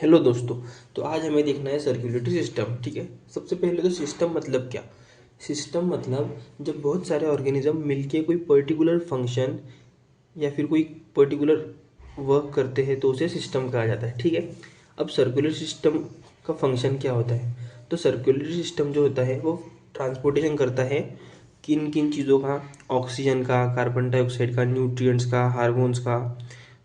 Hello दोस्तों। तो आज हमें देखना है सर्कुलेटरी सिस्टम। ठीक है, सबसे पहले तो सिस्टम मतलब क्या। सिस्टम मतलब जब बहुत सारे ऑर्गेनिज्म मिलके कोई पर्टिकुलर फंक्शन या फिर कोई पर्टिकुलर वर्क करते हैं तो उसे सिस्टम कहा जाता है। ठीक है, अब सर्कुलर सिस्टम का फंक्शन क्या होता है। तो सर्कुलर सिस्टम जो होता है वो ट्रांसपोर्टेशन करता है किन किन चीज़ों का, ऑक्सीजन का, कार्बन डाइऑक्साइड का, न्यूट्रिएंट्स का, हार्मोन्स का,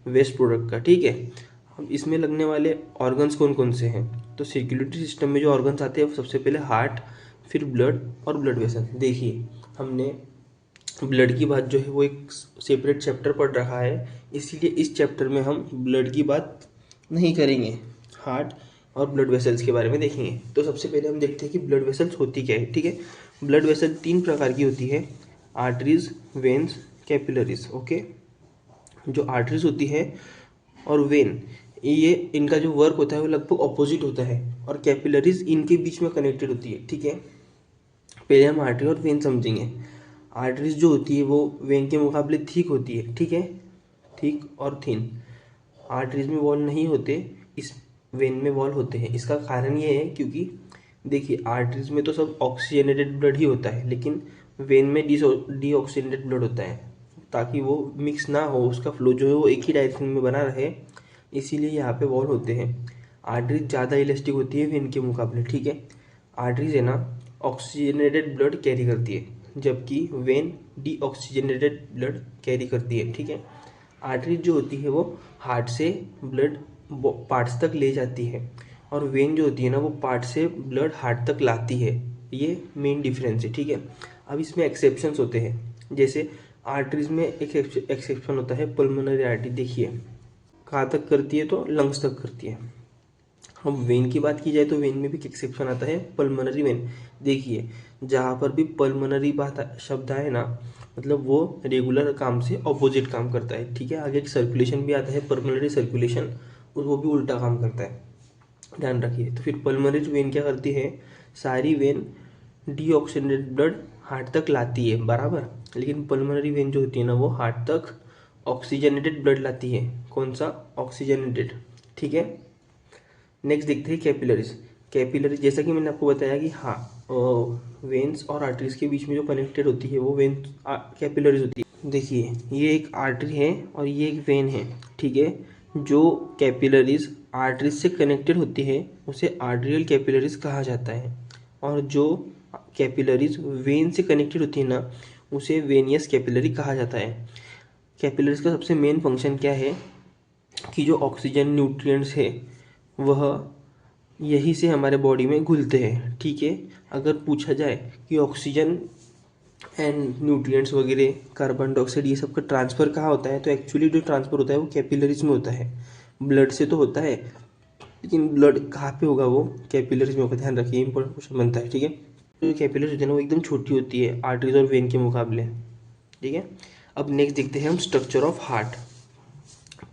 वेस्ट प्रोडक्ट का। ठीक है, अब इसमें लगने वाले ऑर्गन्स कौन कौन से हैं। तो सर्कुलेटरी सिस्टम में जो ऑर्गन्स आते हैं सबसे पहले हार्ट, फिर ब्लड और ब्लड वेसल। देखिए, हमने ब्लड की बात जो है वो एक सेपरेट चैप्टर पढ़ रखा है, इसीलिए इस चैप्टर में हम ब्लड की बात नहीं करेंगे, हार्ट और ब्लड वेसल्स के बारे में देखेंगे। तो सबसे पहले हम देखते हैं कि ब्लड वेसल्स होती क्या है। ठीक है, ब्लड वेसल तीन प्रकार की होती है, आर्टरीज, वेन्स, कैपिलरीज। ओके, जो आर्टरीज होती है और वेन, ये इनका जो वर्क होता है वो लगभग ऑपोजिट होता है, और कैपिलरीज इनके बीच में कनेक्टेड होती है। ठीक है, पहले हम आर्टरी और वेन समझेंगे। आर्टरीज जो होती है वो वेन के मुकाबले थिक होती है। ठीक है, थिक और थिन। आर्टरीज में वॉल नहीं होते, इस वेन में वॉल होते हैं। इसका कारण ये है क्योंकि देखिए, आर्टरीज में तो सब ऑक्सीजनेटेड ब्लड ही होता है, लेकिन वेन में डीऑक्सीजनेटेड ब्लड होता है, ताकि वो मिक्स ना हो, उसका फ्लो जो है वो एक ही डायरेक्शन में बना रहे, इसीलिए यहाँ पे वॉल होते हैं। आर्टरीज ज़्यादा इलास्टिक होती है वेन के मुकाबले। ठीक है, आर्टरीज है ना ऑक्सीजनेटेड ब्लड कैरी करती है, जबकि वेन डीऑक्सीजनेटेड ब्लड कैरी करती है। ठीक है, आर्टरी जो होती है वो हार्ट से ब्लड पार्ट्स तक ले जाती है, और वेन जो होती है ना वो पार्ट से ब्लड हार्ट तक लाती है। ये मेन डिफरेंस है। ठीक है, अब इसमें एक्सेप्शंस होते हैं, जैसे आर्टरीज में एक एक्सेप्शन होता है पल्मोनरी आर्टरी। देखिए, कहाँ तक करती है, तो लंग्स तक करती है। अब वेन की बात की जाए तो वेन में भी एक एक्सेप्शन आता है, पल्मोनरी वेन। देखिए, जहाँ पर भी पल्मोनरी बात शब्द आए ना, मतलब वो रेगुलर काम से ऑपोजिट काम करता है। ठीक है, आगे एक सर्कुलेशन भी आता है, पल्मोनरी सर्कुलेशन, और वो भी उल्टा काम करता है, ध्यान रखिए। तो फिर पल्मोनरी वेन क्या करती है, सारी वेन डीऑक्सीजनेटेड ब्लड हार्ट तक लाती है बराबर, लेकिन पल्मोनरी वेन जो होती है ना वो हार्ट तक ऑक्सीजनेटेड ब्लड लाती है। कौन सा, ऑक्सीजनेटेड। ठीक है, नेक्स्ट देखते हैं कैपिलरीज। कैपिलरी जैसा कि मैंने आपको बताया कि हाँ, वेन्स और आर्टरीज के बीच में जो कनेक्टेड होती है वो वेन कैपिलरीज होती है। देखिए, ये एक आर्टरी है और ये एक वेन है। ठीक है, जो कैपिलरीज आर्टरीज से कनेक्टेड होती है उसे आर्टरियल कैपिलरीज कहा जाता है, और जो कैपिलरीज वेन से कनेक्टेड होती है ना उसे वेनियस कैपिलरी कहा जाता है। कैपिलरीज का सबसे मेन फंक्शन क्या है कि जो ऑक्सीजन न्यूट्रिएंट्स है वह यहीं से हमारे बॉडी में घुलते हैं। ठीक है, अगर पूछा जाए कि ऑक्सीजन एंड न्यूट्रिएंट्स वगैरह, कार्बन डाइऑक्साइड, ये सब का ट्रांसफ़र कहाँ होता है, तो एक्चुअली जो ट्रांसफ़र होता है वो कैपिलरीज में होता है। ब्लड से तो होता है, लेकिन ब्लड कहाँ पे होगा, वो कैपिलरीज में होगा। ध्यान रखिए, इंपॉर्टेंट क्वेश्चन बनता है। ठीक है, जो कैपिलरीज होती है ना वो एकदम छोटी होती है आर्टरीज और वेन के मुकाबले। ठीक है, अब नेक्स्ट देखते हैं हम स्ट्रक्चर ऑफ हार्ट।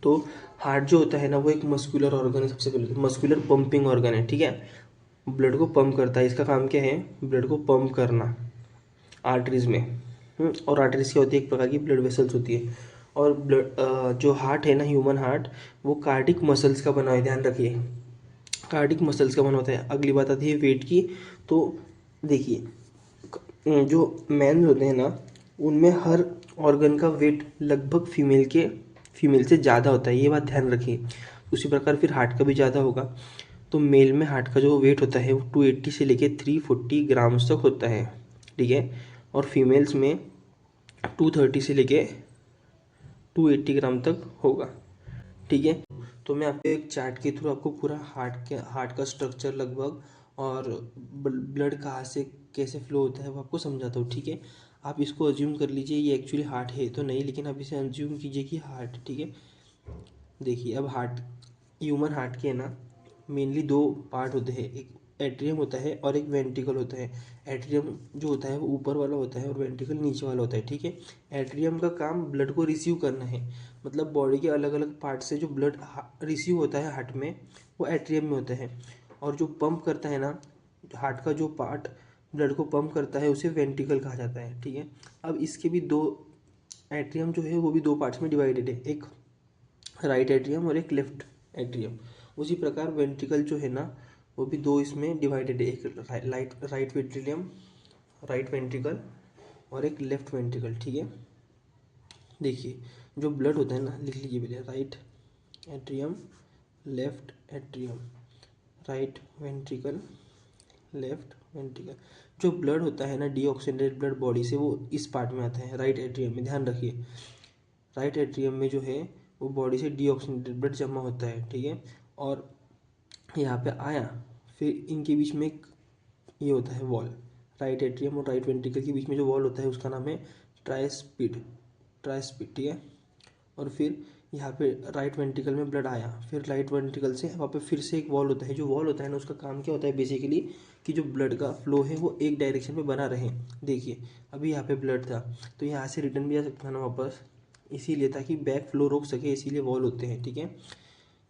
तो हार्ट जो होता है ना वो एक मस्कुलर ऑर्गन है। सबसे पहले तो मस्कुलर पंपिंग ऑर्गन है। ठीक है, ब्लड को पंप करता है, इसका काम क्या है, ब्लड को पंप करना आर्टरीज में। और आर्टरीज क्या होती है, एक प्रकार की ब्लड वेसल्स होती है। और ब्लड जो हार्ट है ना, ह्यूमन हार्ट, वो कार्डिक मसल्स का बना है, ध्यान रखिए, कार्डिक मसल्स का बना होता है। अगली बात आती है वेट की। तो देखिए, जो मैन होते हैं ना उनमें हर ऑर्गन का वेट लगभग फीमेल से ज़्यादा होता है, ये बात ध्यान रखिए। उसी प्रकार फिर हार्ट का भी ज़्यादा होगा। तो मेल में हार्ट का जो वेट होता है वो 280 से लेके 340 ग्राम्स तक होता है। ठीक है, और फीमेल्स में 230 से लेके 280 ग्राम तक होगा। ठीक है, तो मैं आपको एक चार्ट के थ्रू आपको पूरा हार्ट का स्ट्रक्चर लगभग, और ब्लड कहाँ से कैसे फ्लो होता है वो आपको समझाता हूँ। ठीक है, आप इसको अज्यूम कर लीजिए ये एक्चुअली हार्ट है तो नहीं, लेकिन आप इसे अज्यूम कीजिए कि हार्ट। ठीक है, देखिए, अब हार्ट, ह्यूमन हार्ट के ना मेनली दो पार्ट होते हैं, एक एट्रियम होता है और एक वेंट्रिकल होता है। एट्रियम जो होता है वो ऊपर वाला होता है और वेंट्रिकल नीचे वाला होता है। ठीक है, एट्रियम का काम ब्लड को रिसीव करना है, मतलब बॉडी के अलग अलग पार्ट से जो ब्लड रिसीव होता है हार्ट में वो एट्रियम में होता है। और जो पंप करता है ना, हार्ट का जो पार्ट ब्लड को पंप करता है उसे वेंट्रिकल कहा जाता है। ठीक है, अब इसके भी दो, एट्रियम जो है वो भी दो पार्ट्स में डिवाइडेड है, एक राइट एट्रियम और एक लेफ्ट एट्रियम। उसी प्रकार वेंट्रिकल जो है ना वो भी दो इसमें डिवाइडेड है, एक राइट वेंट्रिलियम, राइट वेंट्रिकल, और एक लेफ्ट वेंट्रिकल, ठीक है। देखिए जो ब्लड होता है ना, लिख लीजिए पहले, right atrium, left atrium, right ventricle, left ventricle. जो ब्लड होता है ना डीऑक्सीनेटेड ब्लड बॉडी से, वो इस पार्ट में आता है, राइट एट्रियम में, ध्यान रखिए। राइट एट्रियम में जो है वो बॉडी से डीऑक्सीनेटेड ब्लड जमा होता है, ठीक है। और यहाँ पे आया, फिर इनके बीच में एक ये होता है वॉल, राइट एट्रियम और राइट वेंट्रिकल के बीच में जो वॉल होता है उसका नाम है ट्राइस्पिड, ट्राइस्पिड, ठीक है। और फिर यहाँ पे राइट वेंट्रिकल में ब्लड आया, फिर राइट वेंट्रिकल से वहाँ पे फिर से एक वॉल होता है। जो वॉल होता है ना उसका काम क्या होता है बेसिकली, कि जो ब्लड का फ्लो है वो एक डायरेक्शन में बना रहे। देखिए अभी यहाँ पे ब्लड था तो यहाँ से रिटर्न भी आ सकता था ना वापस, इसीलिए ताकि बैक फ्लो रोक सके, इसीलिए वॉल होते हैं, ठीक है।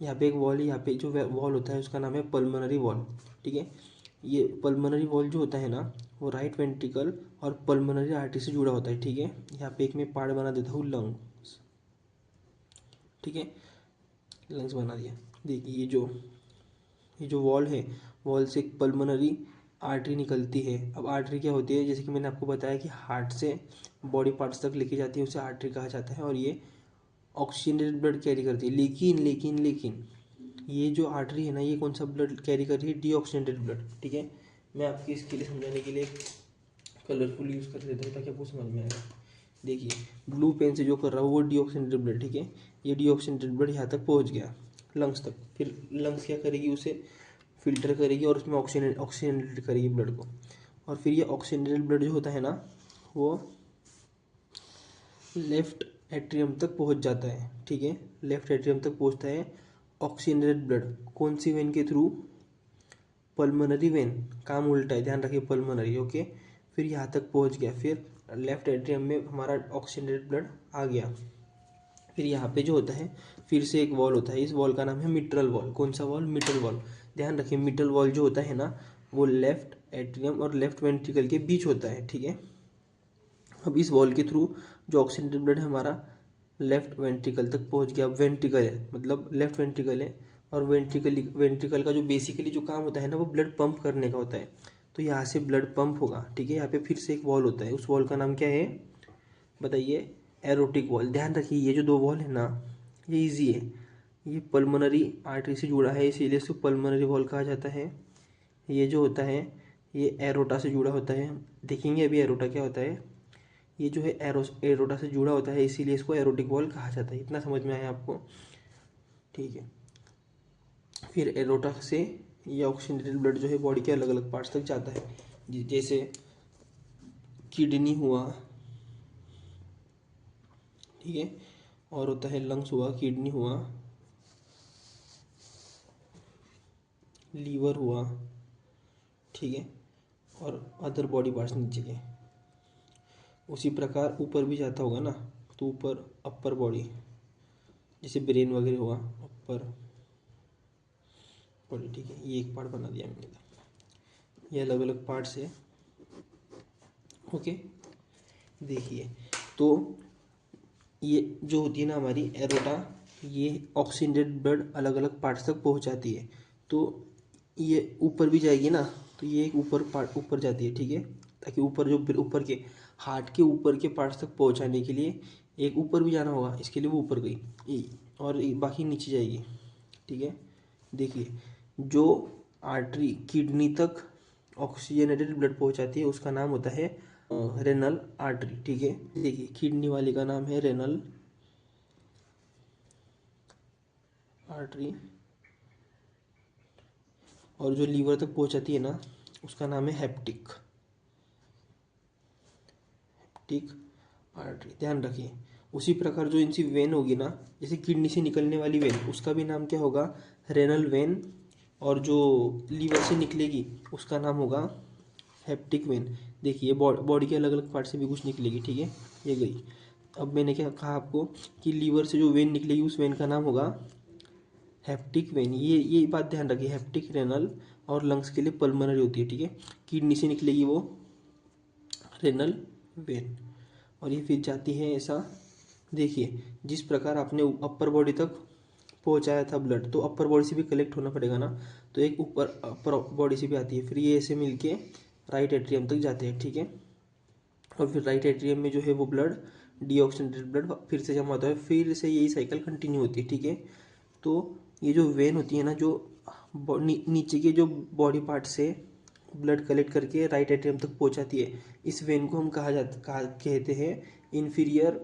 यहाँ पे एक वॉल है, यहाँ पे जो वॉल होता है उसका नाम है पल्मोनरी वॉल, ठीक है। ये पल्मोनरी वॉल जो होता है ना वो राइट वेंट्रिकल और पल्मोनरी आर्टरी से जुड़ा होता है, ठीक है। यहाँ पे एक मैं पार्ट बना देता हूँ लंग्स, ठीक है, लंग्स बना दिया। देखिए ये जो वॉल है, वॉल से एक पल्मोनरी आर्टरी निकलती है। अब आर्टरी क्या होती है, जैसे कि मैंने आपको बताया कि हार्ट से बॉडी पार्ट्स तक लेके जाती है, उसे आर्टरी कहा जाता है। और ये ऑक्सीजनेटेड ब्लड कैरी करती है, लेकिन ये जो आर्टरी है ना ये कौन सा ब्लड कैरी कर रही है, डीऑक्सीजनेटेड ब्लड, ठीक है। मैं आपके इसके लिए समझाने के लिए कलरफुल यूज़ कर देता हूँ ताकि आपको समझ में आए। देखिए ब्लू पेन से जो कर रहा हूँ वो डीऑक्सीजनेटेड ब्लड, ठीक है। ये डीऑक्सीजनेटेड ब्लड यहाँ तक पहुँच गया लंग्स तक, फिर लंग्स क्या करेगी, उसे फिल्टर करेगी और उसमें ऑक्सीजनेटेड करेगी ब्लड को। और फिर ये ऑक्सीजनेटेड ब्लड जो होता है ना वो लेफ्ट एट्रियम तक पहुंच जाता है, ठीक है। लेफ्ट एट्रियम तक पहुंचता है ऑक्सीजनेटेड ब्लड, कौन सी वेन के थ्रू, पल्मोनरी वेन, काम उल्टा है, ध्यान रखिए, पल्मोनरी, ओके। फिर यहाँ तक पहुंच गया, फिर लेफ्ट एट्रियम में हमारा ऑक्सीजनेटेड ब्लड आ गया। फिर यहाँ पे जो होता है फिर से एक वॉल होता है, इस वॉल का नाम है मिट्रल वॉल। कौन सा वॉल, मिट्रल वॉल, ध्यान रखिए। मिट्रल वॉल जो होता है ना वो लेफ्ट एट्रियम और लेफ्ट वेंट्रिकल के बीच होता है, ठीक है। अब इस वॉल के थ्रू जो ऑक्सीजनेटेड ब्लड है हमारा लेफ्ट वेंट्रिकल तक पहुंच गया। वेंट्रिकल है मतलब लेफ्ट वेंट्रिकल है, और वेंट्रिकल का जो बेसिकली जो काम होता है ना वो ब्लड पंप करने का होता है। तो यहाँ से ब्लड पंप होगा, ठीक है। यहाँ पे फिर से एक वॉल होता है, उस वॉल का नाम क्या है बताइए, एरोटिक वॉल। ध्यान रखिए ये जो दो वॉल है ना ये इजी है, ये पल्मोनरी आर्टरी से जुड़ा है इसीलिए इसको पल्मोनरी वॉल कहा जाता है। ये जो होता है ये एरोटा से जुड़ा होता है, देखेंगे अभी एरोटा क्या होता है। ये जो है एरोटा से जुड़ा होता है इसीलिए इसको एरोटिक वॉल कहा जाता है। इतना समझ में आया आपको, ठीक है। फिर एरोटा से ये ऑक्सीजनेटेड ब्लड जो है बॉडी के अलग अलग पार्ट्स तक जाता है, जैसे किडनी हुआ, ठीक है, और होता है लंग्स हुआ, किडनी हुआ, लीवर हुआ, ठीक है, और अदर बॉडी पार्ट्स नीचे के। उसी प्रकार ऊपर भी जाता होगा ना, तो ऊपर अपर बॉडी जैसे ब्रेन वगैरह हुआ, अपर बॉडी, ठीक है। ये एक पार्ट बना दिया मैंने, ये अलग अलग पार्ट्स है, ओके। देखिए तो ये जो होती है ना हमारी एरोटा, ये ऑक्सीजनेटेड ब्लड अलग अलग पार्ट्स तक पहुंचाती है। तो ये ऊपर भी जाएगी ना, तो ये एक ऊपर पार्ट ऊपर जाती है, ठीक है, ताकि ऊपर जो ऊपर के हार्ट के ऊपर के पार्ट्स तक पहुंचाने के लिए एक ऊपर भी जाना होगा, इसके लिए वो ऊपर गई और बाकी नीचे जाएगी, ठीक है। देखिए जो आर्टरी किडनी तक ऑक्सीजनेटेड ब्लड पहुंचाती है उसका नाम होता है रेनल आर्टरी, ठीक है। देखिए किडनी वाली का नाम है रेनल आर्टरी, और जो लीवर तक पहुंचाती है ना उसका नाम है हेप्टिक आर्टरी, ध्यान रखिए। उसी प्रकार जो इनसी वेन होगी ना, जैसे किडनी से निकलने वाली वेन उसका भी नाम क्या होगा, रेनल वेन, और जो लीवर से निकलेगी उसका नाम होगा हेप्टिक वेन। देखिए बॉडी के अलग अलग पार्ट से भी कुछ निकलेगी, ठीक है, ये गई। अब मैंने क्या कहा आपको कि लीवर से जो वेन निकलेगी उस वेन का नाम होगा हेप्टिक वेन। ये बात ध्यान रखिए, हेप्टिक, रेनल और लंग्स के लिए पल्मोनरी होती है, ठीक है। किडनी से निकलेगी वो रेनल वेन, और ये फिर जाती है ऐसा। देखिए जिस प्रकार आपने अपर बॉडी तक पहुंचाया था ब्लड, तो अपर बॉडी से भी कलेक्ट होना पड़ेगा ना, तो एक ऊपर अपर बॉडी से भी आती है, फिर ये ऐसे मिलके राइट एट्रियम तक जाते हैं, ठीक है। और फिर राइट एट्रियम में जो है वो ब्लड डीऑक्सीजनेटेड ब्लड फिर से जमा होता है, फिर से यही साइकिल कंटिन्यू होती है, ठीक है। तो ये जो वेन होती है ना, जो नीचे के जो बॉडी पार्ट से ब्लड कलेक्ट करके राइट एट्रियम तक पहुंचाती है, इस वेन को हम कहते हैं इन्फीरियर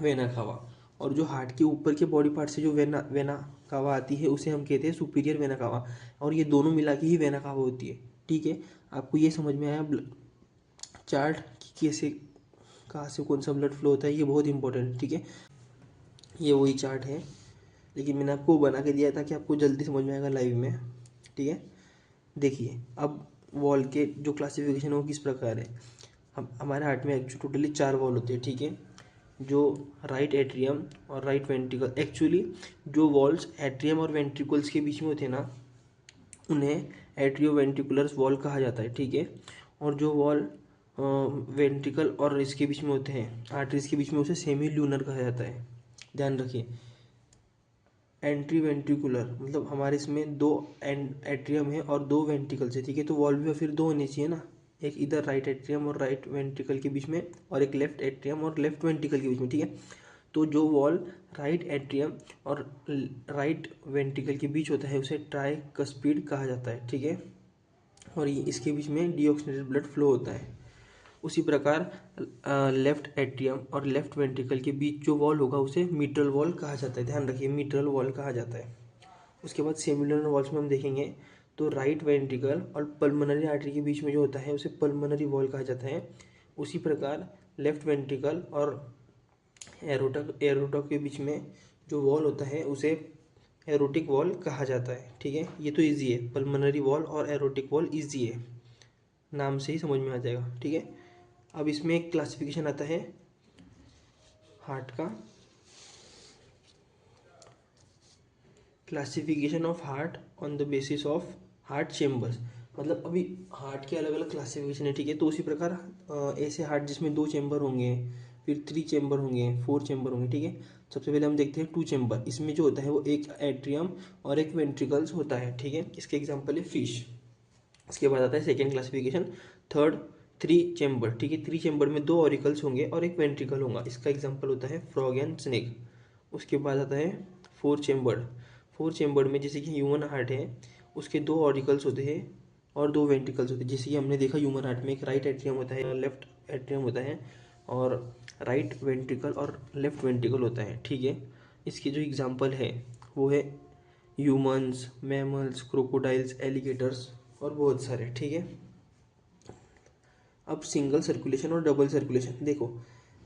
वेना कावा। और जो हार्ट के ऊपर के बॉडी पार्ट से जो वेना वेना कावा आती है उसे हम कहते हैं सुपीरियर वेना कावा, और ये दोनों मिला के ही वेना कावा होती है, ठीक है। आपको ये समझ में आया चार्ट कि कैसे कहाँ से कौन सा ब्लड फ्लो होता है, ये बहुत इंपॉर्टेंट है, ठीक है। ये वही चार्ट है, लेकिन मैंने आपको बना के दिया था कि आपको जल्दी समझ में आएगा लाइव में, ठीक है। देखिए अब वॉल के जो क्लासिफिकेशन है वो किस प्रकार है। हम हमारे हार्ट में एक्चुअली टोटली 4 वॉल होते हैं, ठीक है। जो राइट एट्रियम और राइट वेंट्रिकल, एक्चुअली जो वॉल्स एट्रियम और वेंट्रिकल्स के बीच में होते हैं ना, उन्हें एट्रियो वेंट्रिकुलर वॉल कहा जाता है, ठीक है। और जो वॉल वेंट्रिकल और इसके बीच में होते हैं, आर्टरीज के बीच में, उसे सेमी ल्यूनर कहा जाता है। ध्यान रखिए, एंट्री वेंट्रिकुलर मतलब हमारे इसमें 2 एट्रियम है और 2 वेंट्रिकल्स है, ठीक है। तो वॉल भी फिर 2 होने चाहिए ना, एक इधर राइट एट्रियम और राइट वेंट्रिकल के बीच में, और एक लेफ्ट एट्रियम और लेफ्ट वेंट्रिकल के बीच में, ठीक है। तो जो वॉल राइट एट्रियम और राइट वेंट्रिकल के बीच होता है उसे ट्राइकस्पिड कहा जाता है, ठीक है। और ये इसके बीच में डीऑक्सीजनेटेड ब्लड फ्लो होता है। उसी प्रकार लेफ्ट एट्रियम और लेफ्ट वेंट्रिकल के बीच जो वॉल होगा उसे मिट्रल वॉल कहा जाता है, ध्यान रखिए मिट्रल वॉल कहा जाता है। उसके बाद सेमिलर वॉल्स में हम देखेंगे तो राइट वेंट्रिकल और पल्मोनरी आर्टरी के बीच में जो होता है उसे पल्मोनरी वॉल कहा जाता है। उसी प्रकार लेफ्ट वेंट्रिकल और एरोटा के बीच में जो वॉल होता है उसे एरोटिक वॉल कहा जाता है, ठीक है। ये तो ईजी है, पल्मोनरी वॉल और एरोटिक वॉल ईजी है, नाम से ही समझ में आ जाएगा, ठीक है। अब इसमें एक क्लासिफिकेशन आता है हार्ट का, classification of heart on the basis of heart chambers. मतलब अभी हार्ट के अलग अलग क्लासिफिकेशन है, ठीक है। तो उसी प्रकार ऐसे हार्ट जिसमें 2 चेम्बर होंगे, फिर 3 चेम्बर होंगे, 4 चेम्बर होंगे, ठीक है। सबसे पहले हम देखते हैं 2 चेम्बर। इसमें जो होता है वो एक एट्रियम और एक वेंट्रिकल्स होता है, ठीक है। इसके एग्जाम्पल है फिश। इसके बाद आता है सेकेंड क्लासिफिकेशन, थर्ड 3 चेम्बर, ठीक है। 3 चेम्बर में 2 ऑरिकल्स होंगे और एक वेंट्रिकल होगा, इसका एग्जाम्पल होता है फ्रॉग एंड स्नेक। उसके बाद आता है 4 चेम्बर। 4 चेम्बर में जैसे कि ह्यूमन हार्ट है, उसके 2 ऑरिकल्स होते हैं और 2 वेंट्रिकल्स होते हैं। जैसे कि हमने देखा ह्यूमन हार्ट में एक राइट एट्रियम होता है, लेफ्ट एट्रियम होता है, और राइट वेंट्रिकल और लेफ्ट वेंट्रिकल होता है, ठीक है। इसकी जो एग्जाम्पल है वो है ह्यूमंस, मैमल्स, क्रोकोडाइल्स, एलिगेटर्स और बहुत सारे, ठीक है। अब सिंगल सर्कुलेशन और डबल सर्कुलेशन देखो,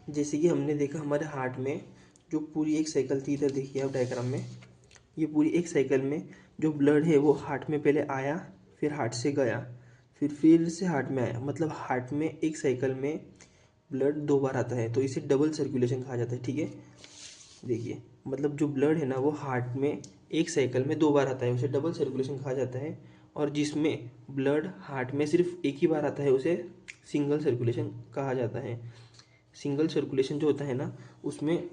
जैसे कि हमने देखा हमारे हार्ट में जो पूरी एक साइकिल थी, इधर देखिए आप डायग्राम में, ये पूरी एक साइकिल में जो ब्लड है वो हार्ट में पहले आया, फिर हार्ट से गया, फिर से हार्ट में आया, मतलब हार्ट में एक साइकिल में ब्लड 2 बार आता है, तो इसे डबल सर्कुलेशन कहा जाता है, ठीक है। देखिए मतलब जो ब्लड है ना वो हार्ट में एक साइकिल में 2 बार आता है, उसे डबल सर्कुलेशन कहा जाता है। और जिसमें ब्लड हार्ट में सिर्फ एक ही बार आता है उसे सिंगल सर्कुलेशन कहा जाता है। सिंगल सर्कुलेशन जो होता है ना उसमें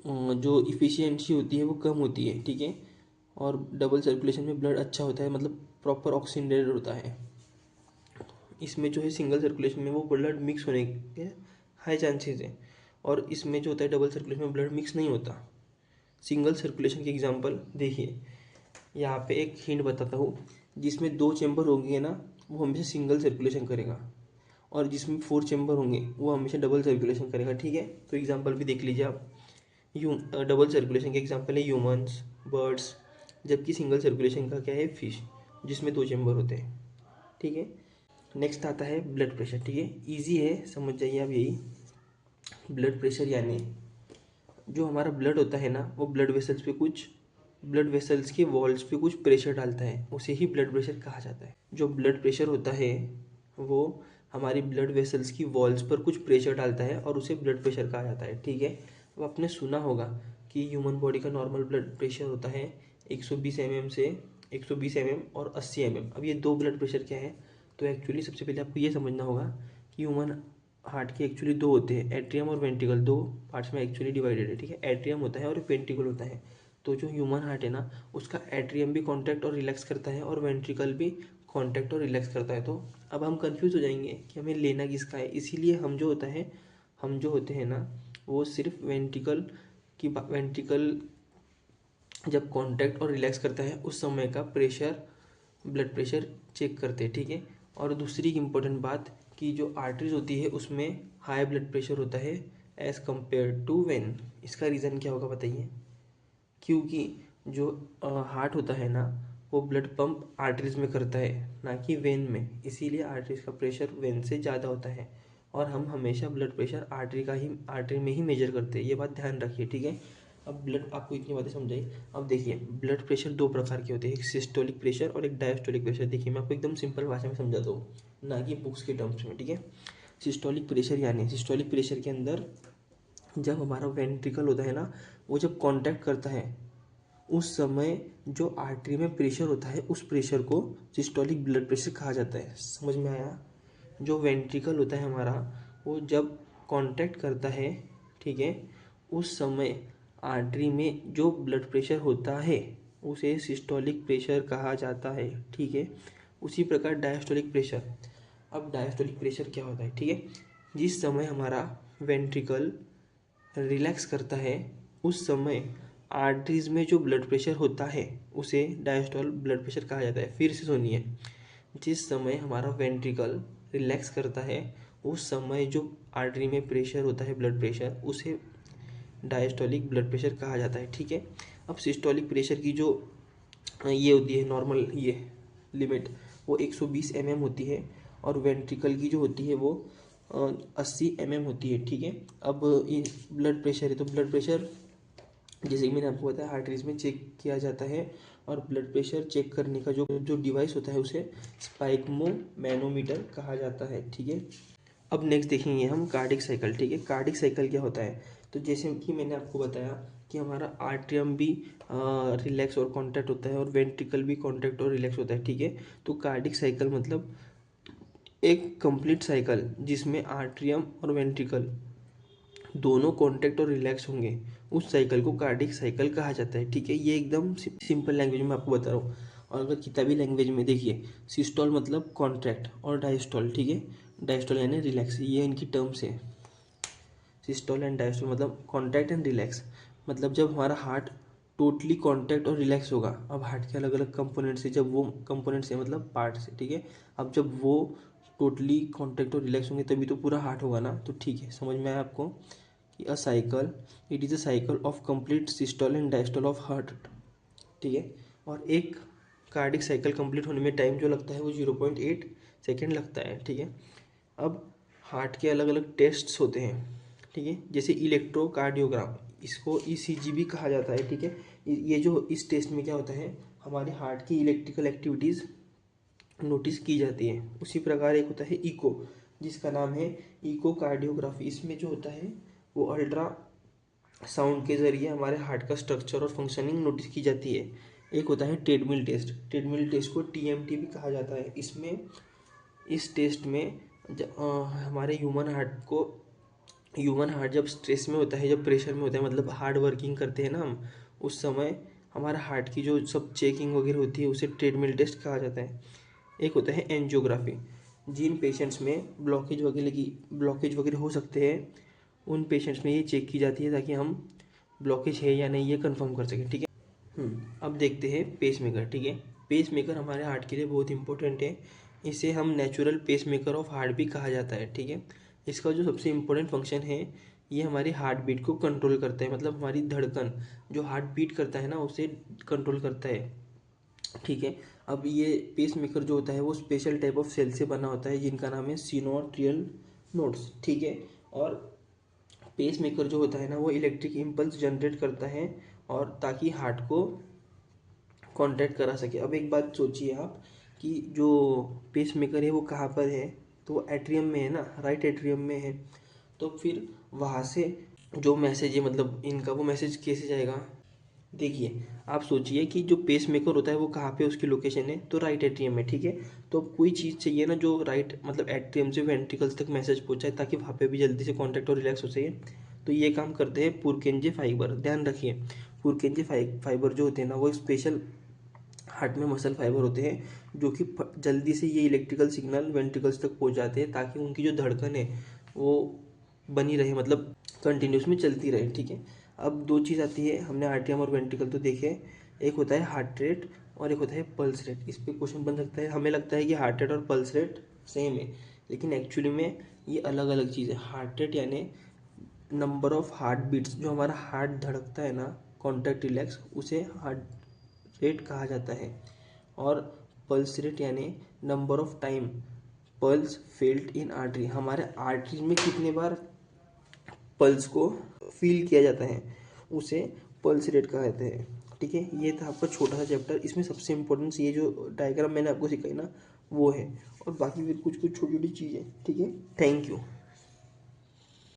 जो इफ़िशियंसी होती है वो कम होती है, ठीक है। और डबल सर्कुलेशन में ब्लड अच्छा होता है, मतलब प्रॉपर ऑक्सीजनेटेड होता है। इसमें जो है सिंगल सर्कुलेशन में वो ब्लड मिक्स होने के हाई चांसेस हैं, और इसमें जो होता है डबल सर्कुलेशन में ब्लड मिक्स नहीं होता। सिंगल सर्कुलेशन के एग्जांपल देखिए, यहाँ पे एक हिंट बताता हूँ, जिसमें 2 चेम्बर होंगे ना वो हमेशा सिंगल सर्कुलेशन करेगा, और जिसमें 4 चेम्बर होंगे वो हमेशा डबल सर्कुलेशन करेगा, ठीक है। तो एग्जांपल भी देख लीजिए आप, डबल सर्कुलेशन के एग्जांपल है ह्यूमंस, बर्ड्स, जबकि सिंगल सर्कुलेशन का क्या है फिश, जिसमें 2 चेम्बर होते हैं, ठीक है। नेक्स्ट आता है ब्लड प्रेशर, ठीक है, ईजी है समझ जाइए आप यही। ब्लड प्रेशर यानी जो हमारा ब्लड होता है ना वो ब्लड वेसल्स के वॉल्स पे कुछ प्रेशर डालता है, उसे ही ब्लड प्रेशर कहा जाता है। जो ब्लड प्रेशर होता है वो हमारी ब्लड वेसल्स की वॉल्स पर कुछ प्रेशर डालता है और उसे ब्लड प्रेशर कहा जाता है, ठीक है। अब आपने सुना होगा कि ह्यूमन बॉडी का नॉर्मल ब्लड प्रेशर होता है 120 mm से 120 mm और 80 mm। अब ये 2 ब्लड प्रेशर क्या है, तो एक्चुअली सबसे पहले आपको ये समझना होगा कि ह्यूमन हार्ट के एक्चुअली 2 होते हैं, एट्रियम और वेंट्रिकल, 2 पार्ट्स में एक्चुअली डिवाइडेड है, ठीक है। एट्रियम होता है और वेंट्रिकल होता है। तो जो ह्यूमन हार्ट है ना, उसका एट्रियम भी कॉन्ट्रैक्ट और रिलैक्स करता है और वेंट्रिकल भी कॉन्ट्रैक्ट और रिलैक्स करता है। तो अब हम कंफ्यूज हो जाएंगे कि हमें लेना किसका है, इसीलिए हम जो होते हैं ना, वो सिर्फ वेंट्रिकल जब कॉन्टैक्ट और रिलैक्स करता है उस समय का प्रेशर, ब्लड प्रेशर चेक करते हैं, ठीक है। और दूसरी इम्पोर्टेंट बात कि जो आर्टरीज होती है उसमें हाई ब्लड प्रेशर होता है एज़ कम्पेयर टू वेन। इसका रीज़न क्या होगा बताइए? क्योंकि जो हार्ट होता है ना, वो ब्लड पंप आर्टरीज में करता है ना कि वेन में, इसीलिए आर्टरीज का प्रेशर वेन से ज़्यादा होता है। और हम हमेशा ब्लड प्रेशर आर्टरी में ही मेजर करते हैं, ये बात ध्यान रखिए, ठीक है। अब ब्लड, आपको इतनी बातें समझाई। अब देखिए, ब्लड प्रेशर दो प्रकार के होते हैं, एक सिस्टोलिक प्रेशर और एक डायस्टोलिक प्रेशर। देखिए मैं आपको एकदम सिंपल भाषा में समझाता हूँ, ना कि बुक्स के टर्म्स में, ठीक है। सिस्टोलिक प्रेशर के अंदर जब हमारा वेंट्रिकल होता है ना, वो जब कॉन्टैक्ट करता है उस समय जो आर्टरी में प्रेशर होता है उस प्रेशर को सिस्टोलिक ब्लड प्रेशर कहा जाता है। समझ में आया? जो वेंट्रिकल होता है हमारा, वो जब कांटेक्ट करता है, ठीक है, उस समय आर्टरी में जो ब्लड प्रेशर होता है उसे सिस्टोलिक प्रेशर कहा जाता है, ठीक है। उसी प्रकार डायस्टोलिक प्रेशर। अब डायस्टोलिक प्रेशर क्या होता है, ठीक है, जिस समय हमारा वेंट्रिकल रिलैक्स करता है उस समय आर्टरीज में जो ब्लड प्रेशर होता है उसे डायस्टोल ब्लड प्रेशर कहा जाता है। फिर से सुनिए, जिस समय हमारा वेंट्रिकल रिलैक्स करता है उस समय जो आर्टरी में प्रेशर होता है, ब्लड प्रेशर, उसे डायस्टोलिक ब्लड प्रेशर कहा जाता है, ठीक है। अब सिस्टोलिक प्रेशर की जो ये होती है नॉर्मल ये लिमिट, वो 120 mm होती है और वेंट्रिकल की जो होती है वो 80 mm होती है, ठीक है। अब ये ब्लड प्रेशर है, तो ब्लड प्रेशर जैसे कि मैंने आपको बताया आर्टरीज में चेक किया जाता है और ब्लड प्रेशर चेक करने का जो जो डिवाइस होता है उसे स्पाइक्मो मैनोमीटर कहा जाता है, ठीक है। अब नेक्स्ट देखेंगे हम कार्डिक साइकिल, ठीक है। कार्डिक साइकिल क्या होता है? तो जैसे कि मैंने आपको बताया कि हमारा आर्ट्रियम भी रिलैक्स और कॉन्ट्रैक्ट होता है और वेंट्रिकल भी कॉन्ट्रैक्ट और रिलैक्स होता है, ठीक है। तो कार्डिक साइकिल मतलब एक कंप्लीट साइकिल जिसमें आर्ट्रियम और वेंट्रिकल दोनों कॉन्टैक्ट और रिलैक्स होंगे, उस साइकिल को कार्डिक साइकिल कहा जाता है, ठीक है। ये एकदम सिंपल लैंग्वेज में आपको बता रहा हूँ। और अगर किताबी लैंग्वेज में देखिए, सिस्टोल मतलब कॉन्ट्रैक्ट और डायस्टोल, ठीक है, डायस्टोल यानी रिलैक्स, ये इनकी टर्म्स है। सिस्टोल एंड डायस्टोल मतलब कॉन्ट्रैक्ट एंड रिलैक्स, मतलब जब हमारा हार्ट टोटली कॉन्टैक्ट और रिलैक्स होगा। अब हार्ट के अलग अलग कंपोनेंट्स है, जब वो कंपोनेंट्स है मतलब पार्ट्स है, ठीक है। अब जब वो टोटली कॉन्टैक्ट और रिलैक्स होंगे तभी तो पूरा हार्ट होगा ना, तो ठीक है, समझ में आया आपको कि अ cycle, it is a cycle of complete systole and diastole of heart, ठीक है। और एक कार्डिक साइकिल कंप्लीट होने में टाइम जो लगता है वो 0.8 सेकेंड लगता है, ठीक है। अब हार्ट के अलग अलग टेस्ट्स होते हैं, ठीक है, जैसे इलेक्ट्रोकार्डियोग्राम, इसको ईसीजी भी कहा जाता है, ठीक है। ये जो इस टेस्ट में क्या होता है, हमारे हार्ट की इलेक्ट्रिकल एक्टिविटीज़ नोटिस की जाती है। उसी प्रकार एक होता है इको, जिसका नाम है इकोकार्डियोग्राफी। इसमें जो होता है वो अल्ट्रा साउंड के ज़रिए हमारे हार्ट का स्ट्रक्चर और फंक्शनिंग नोटिस की जाती है। एक होता है ट्रेडमिल टेस्ट को टीएमटी भी कहा जाता है। इस टेस्ट में हमारे ह्यूमन हार्ट जब स्ट्रेस में होता है, जब प्रेशर में होता है, मतलब हार्ड वर्किंग करते हैं ना हम, उस समय हमारा हार्ट की जो सब चेकिंग वगैरह होती है उसे ट्रेडमिल टेस्ट कहा जाता है। एक होता है एंजियोग्राफी, जिन पेशेंट्स में ब्लॉकेज वगैरह हो सकते हैं उन पेशेंट्स में ये चेक की जाती है ताकि हम ब्लॉकेज है या नहीं ये कंफर्म कर सकें, ठीक है। अब देखते हैं पेसमेकर, ठीक है। पेसमेकर हमारे हार्ट के लिए बहुत इंपॉर्टेंट है। इसे हम नेचुरल पेसमेकर ऑफ हार्ट भी कहा जाता है, ठीक है। इसका जो सबसे इम्पोर्टेंट फंक्शन है, ये हमारी हार्ट बीट को कंट्रोल करता है, मतलब हमारी धड़कन जो हार्ट बीट करता है ना उसे कंट्रोल करता है, ठीक है। अब ये पेसमेकर जो होता है वो स्पेशल टाइप ऑफ सेल से बना होता है जिनका नाम है सिनोट्रियल नोड्स, ठीक है। और पेसमेकर जो होता है ना वो इलेक्ट्रिक इम्पल्स जनरेट करता है और ताकि हार्ट को कॉन्टैक्ट करा सके। अब एक बात सोचिए आप कि जो पेसमेकर है वो कहाँ पर है, तो एट्रियम में है ना, राइट एट्रियम में है। तो फिर वहाँ से जो मैसेज है, मतलब इनका वो मैसेज कैसे जाएगा? देखिए आप सोचिए कि जो पेसमेकर होता है वो कहाँ पे उसकी लोकेशन है, तो राइट एट्रियम में, ठीक है। तो अब कोई चीज़ चाहिए ना जो राइट मतलब एट्रियम से वेंट्रिकल्स तक मैसेज पहुँचाए ताकि वहाँ पे भी जल्दी से कॉन्टैक्ट और रिलैक्स हो सके, तो ये काम करते हैं पुरकेंजे फाइबर। ध्यान रखिए, पुरकेंचे फाइबर जो होते हैं ना, वो स्पेशल हार्ट में मसल फाइबर होते हैं जो कि जल्दी से ये इलेक्ट्रिकल सिग्नल वेंट्रिकल्स तक पहुंच जाते हैं, ताकि उनकी जो धड़कन है वो बनी रहे, मतलब कंटिन्यूस में चलती रहे। ठीक है, अब दो चीज़ आती है, हमने आरटीएम और वेंट्रिकल तो देखे, एक होता है हार्ट रेट और एक होता है पल्स रेट। इस पर क्वेश्चन बन सकता है, हमें लगता है कि हार्ट रेट और पल्स रेट सेम है, लेकिन एक्चुअली में ये अलग अलग चीज़ है। हार्ट रेट यानी नंबर ऑफ हार्ट बीट्स, जो हमारा हार्ट धड़कता है ना, कॉन्टैक्ट रिलैक्स, उसे हार्ट रेट कहा जाता है। और पल्स रेट यानी number of time pulse felt in artery, हमारे आर्टरीज में कितने बार पल्स को फील किया जाता है, उसे पल्स रेट कहा जाता है। ठीक है, ये था आपका छोटा सा चैप्टर। इसमें सबसे इम्पोर्टेंस ये जो डायग्राम मैंने आपको सिखाई ना, वो है, और बाकी फिर कुछ कुछ छोटी छोटी चीज़ें। ठीक है, थैंक यू।